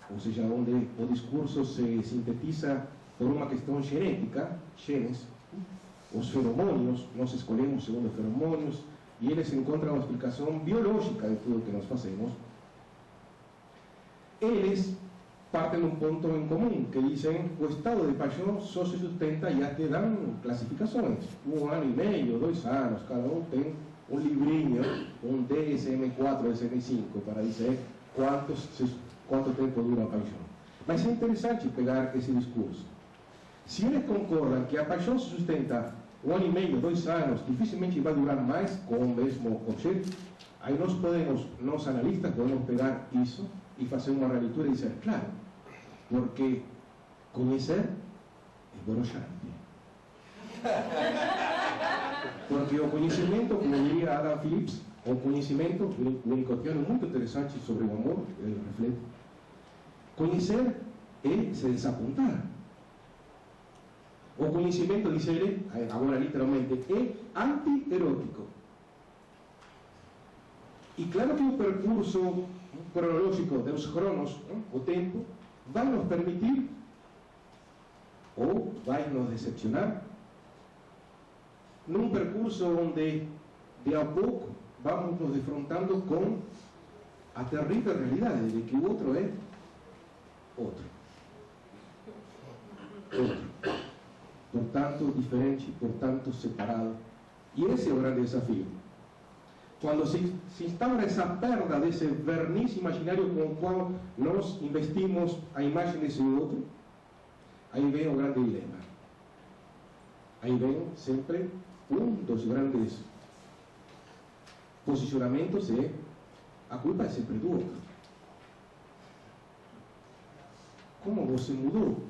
C: Ou seja, onde o discurso se sintetiza por uma questão genética, genes, os feromônios, nós escolhemos segundo os feromônios, e eles encontram uma explicação biológica de tudo o que nós fazemos. Eles partem de um ponto em comum, que dizem que o estado de paixão só se sustenta, e até dão classificações. 1 ano e meio, 2 anos, cada um tem um livrinho, um DSM-4, DSM-5, para dizer quanto tempo dura a paixão. Mas é interessante pegar esse discurso. Se eles concordam que a paixão se sustenta 1 ano e meio, 2 anos, dificilmente vai durar mais com o mesmo objeto, aí nós analistas, podemos pegar isso e fazer uma releitura e dizer, claro, porque conhecer é broxante. Porque o conhecimento, como diria Adam Phillips, o conhecimento, o Winnicottiano muito interessante sobre o amor, ele reflete, conhecer é se desapontar. O conhecimento, diz ele, agora literalmente, é anti-erótico. E claro que o percurso cronológico dos cronos, o tempo, vai nos permitir, ou vai nos decepcionar, num percurso onde, de a pouco, vamos nos defrontando com a terrível realidade de que o outro é outro. Portanto, diferente, portanto, separado. E esse é o grande desafio. Quando se instaura essa perda desse verniz imaginário com o qual nós investimos a imagem desse outro, aí vem o grande dilema. Aí vem sempre um dos grandes posicionamentos é a culpa é sempre do outro. Como você mudou?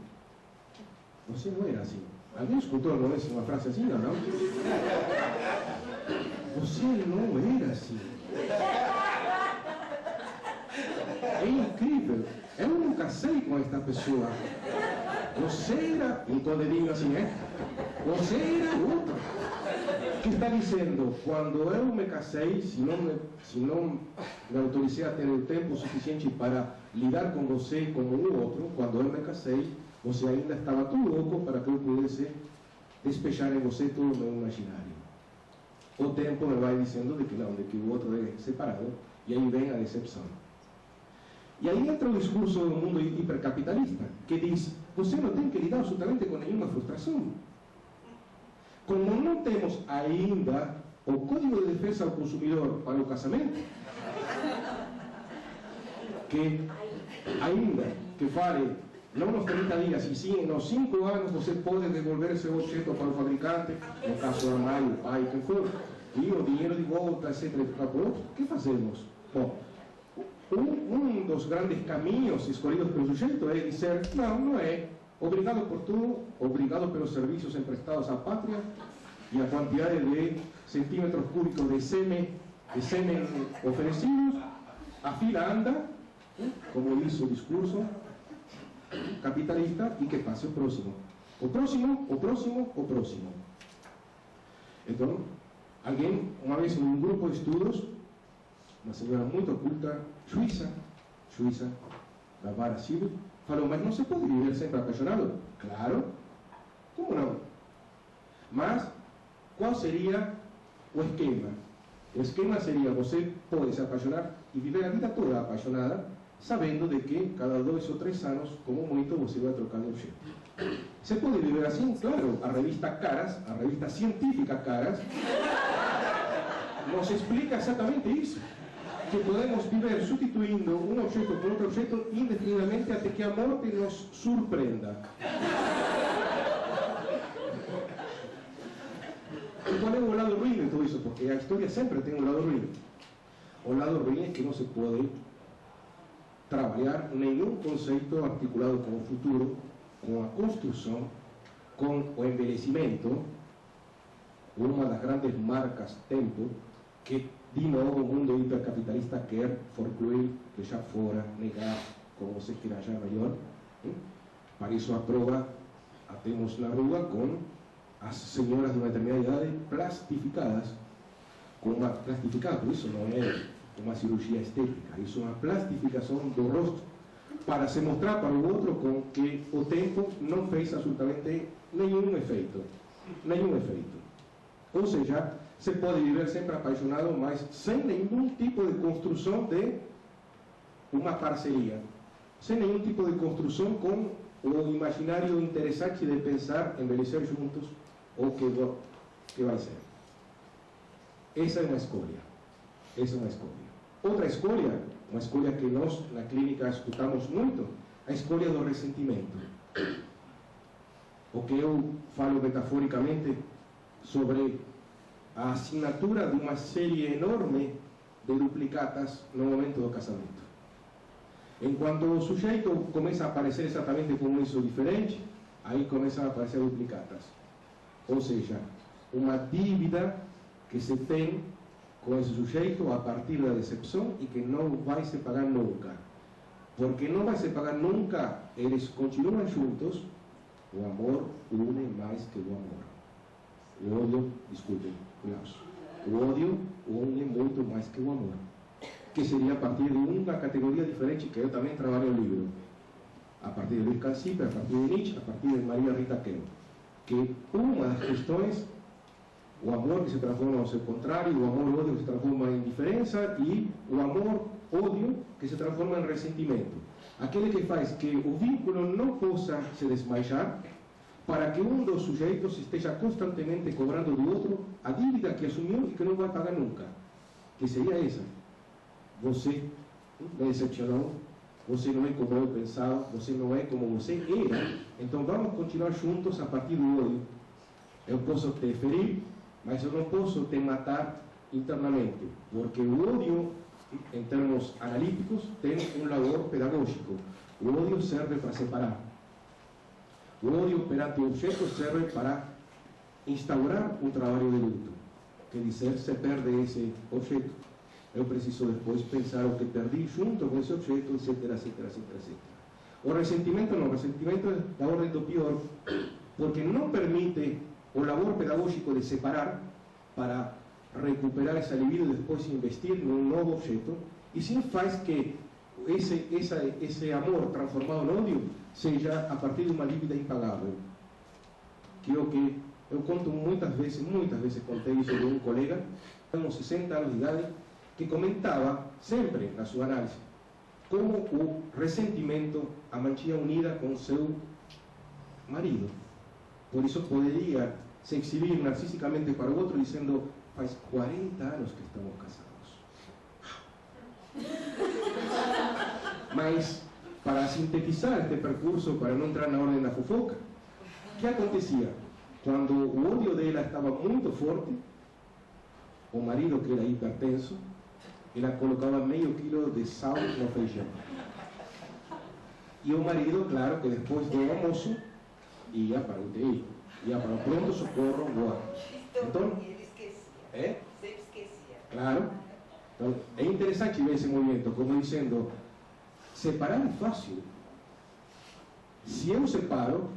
C: Você não era assim. Alguém escutou alguma vez uma frase assim ou não? Você não era assim. É incrível. Eu não casei com esta pessoa. Você era, um codedinho assim, Você era outro. que está dizendo, quando eu me casei, se não me autorizei a ter o tempo suficiente para lidar com você como um outro, quando eu me casei, você ainda estava tão louco para que eu pudesse despejar em você todo o meu imaginário. O tempo me vai dizendo de que não, de que o outro é separado, e aí vem a decepção. E aí entra o discurso do mundo hipercapitalista, que diz, você não tem que lidar absolutamente com nenhuma frustração. Como não temos ainda o Código de Defesa ao Consumidor para o casamento, que ainda que fale, não nos 30 dias, e sim, nos 5 anos você pode devolver seu objeto para o fabricante, no caso da mãe, o pai, quem for, e o dinheiro de volta, etc. O que fazemos? Bom, um dos grandes caminhos escolhidos pelo sujeito é dizer, não é. Obrigado por tudo, obrigado pelos serviços emprestados à pátria e a quantidade de centímetros cúbicos de sêmen oferecidos. A fila anda, como diz o discurso capitalista, e que passe o próximo. O próximo, o próximo, o próximo. Então, alguém, uma vez em um grupo de estudos, uma senhora muito oculta, suíça, da vara civil, falou, mas não se pode viver sempre apaixonado? Claro, como não? Mas, qual seria o esquema? O esquema seria, você pode se apaixonar e viver a vida toda apaixonada, sabendo de que cada 2 ou 3 anos, como muito, você vai trocar de objeto. Se pode viver assim? Claro, a revista Caras, a revista científica Caras, nos explica exatamente isso. Que podemos viver substituindo um objeto por outro objeto indefinidamente até que a morte nos surpreenda. E qual é o lado ruim de tudo isso? Porque a história sempre tem um lado ruim. O lado ruim é que não se pode trabalhar nenhum conceito articulado com o futuro, com a construção, com o envelhecimento, uma das grandes marcas tempo, que de novo o mundo hipercapitalista quer forcluir, deixar fora, negar, como você queira achar melhor. Para isso a prova a temos na rua com as senhoras de uma determinada idade plastificadas, plastificada, por isso não é uma cirurgia estética, isso é uma plastificação do rosto, para se mostrar para o outro com que o tempo não fez absolutamente nenhum efeito. Nenhum efeito. Ou seja, se pode viver sempre apaixonado, mas sem nenhum tipo de construção de uma parceria, sem nenhum tipo de construção com o imaginário interessante de pensar, envelhecer juntos, ou que vai ser. Essa é uma escolha. Essa é uma escolha. Outra escolha, uma escolha que nós na clínica escutamos muito, a escolha do ressentimento. O que eu falo metaforicamente sobre a assinatura de uma série enorme de duplicatas no momento do casamento. Enquanto o sujeito começa a aparecer exatamente com isso diferente, aí começam a aparecer duplicatas. Ou seja, uma dívida que se tem com esse sujeito a partir da decepção e que não vai se pagar nunca. Porque não vai se pagar nunca, eles continuam juntos, o amor une mais que o amor. O ódio, desculpem, o ódio une muito mais que o amor. Que seria a partir de uma categoria diferente que eu também trabalho no livro. A partir de Luiz Cancipe, a partir de Nietzsche, a partir de Maria Rita Ken. Que uma das questões, o amor que se transforma no seu contrário, o amor-ódio que se transforma em indiferença e o amor-ódio que se transforma em ressentimento. Aquele que faz que o vínculo não possa se desmanchar, para que um dos sujeitos esteja constantemente cobrando do outro a dívida que assumiu e que não vai pagar nunca. Que seria essa. Você me decepcionou, você não é como eu pensava, você não é como você era, então vamos continuar juntos a partir do ódio. Eu posso te ferir, mas eu não posso te matar internamente, porque o ódio, em termos analíticos, tem um labor pedagógico. O ódio serve para separar. O ódio perante o objeto serve para instaurar um trabalho de luto. Quer dizer, se perde esse objeto, eu preciso depois pensar o que perdi junto com esse objeto, etc, etc, etc, etc. O ressentimento não, o ressentimento é da ordem do pior, porque não permite o labor pedagógico de separar, para recuperar essa libido e depois investir num novo objeto, e sim faz que esse amor transformado em ódio seja a partir de uma dívida impagável. Que é o que eu conto muitas vezes contei isso de um colega, com 60 anos de idade, que comentava sempre na sua análise como o ressentimento a mantinha unida com seu marido. Por isso poderia se exibir narcisicamente para o outro dizendo: faz 40 anos que estamos casados. Mas, para sintetizar este percurso, para não entrar na ordem da fofoca, o que acontecia? Quando o ódio dela estava muito forte, o marido, que era hipertenso, ela colocava meio quilo de sal no feijão. E o marido, claro, que depois do almoço, ia para o UTI, ia para o pronto-socorro. Então,
A: ele esquecia.
C: É?
A: Sempre esquecia.
C: Claro. Então, é interessante ver esse movimento, como dizendo: separar é fácil. Se eu separo,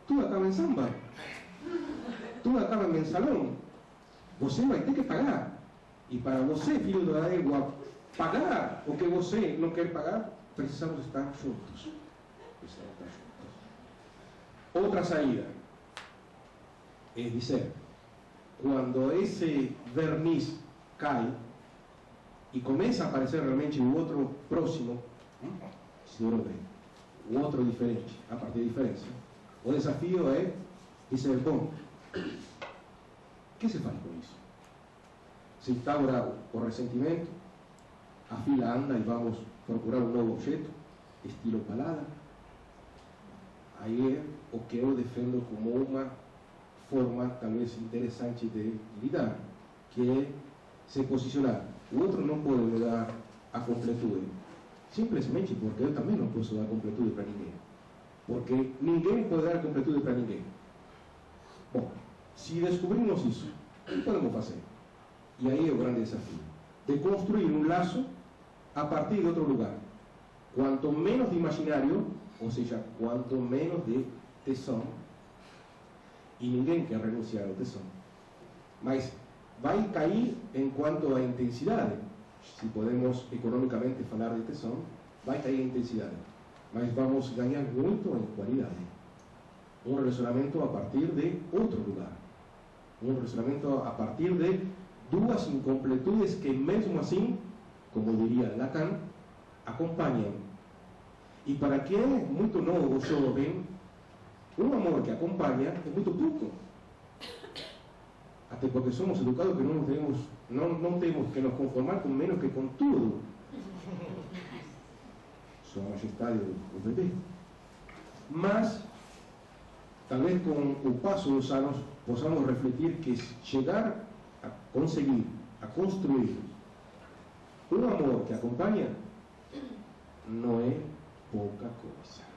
C: tudo acaba em samba, tudo acaba em mensalão. Você vai ter que pagar. E para você, filho da égua, pagar o que você não quer pagar, precisamos estar juntos. Outra saída é dizer, quando esse verniz cai e começa a aparecer realmente o outro próximo, o outro diferente, a partir da diferença, o desafio é dizer: bom, o que se faz com isso? Se instaura o ressentimento, a fila anda e vamos procurar um novo objeto, estilo balada. Aí é o que eu defendo como uma forma talvez interessante de lidar, que é se posicionar. O outro não pode me dar a completude, simplesmente porque eu também não posso dar completude para ninguém. Porque ninguém pode dar completude para ninguém. Bom, se descobrimos isso, o que podemos fazer? E aí é o grande desafio, de construir um laço a partir de outro lugar. Quanto menos de imaginário, ou seja, quanto menos de tesão, e ninguém quer renunciar ao tesão, mas vai cair em quanto à intensidade. Se podemos economicamente falar de tesão, vai cair em intensidade, mas vamos ganhar muito em qualidade. Um relacionamento a partir de outro lugar, um relacionamento a partir de duas incompletudes que, mesmo assim, como diria Lacan, acompanham. E para quem é muito novo ou jovem, um amor que acompanha é muito pouco. Até porque somos educados que não temos que nos conformar com menos que com tudo. Sua Majestade o bebê. Mas, talvez com o passo dos anos, possamos refletir que chegar a conseguir, a construir um amor que acompanha, não é pouca coisa.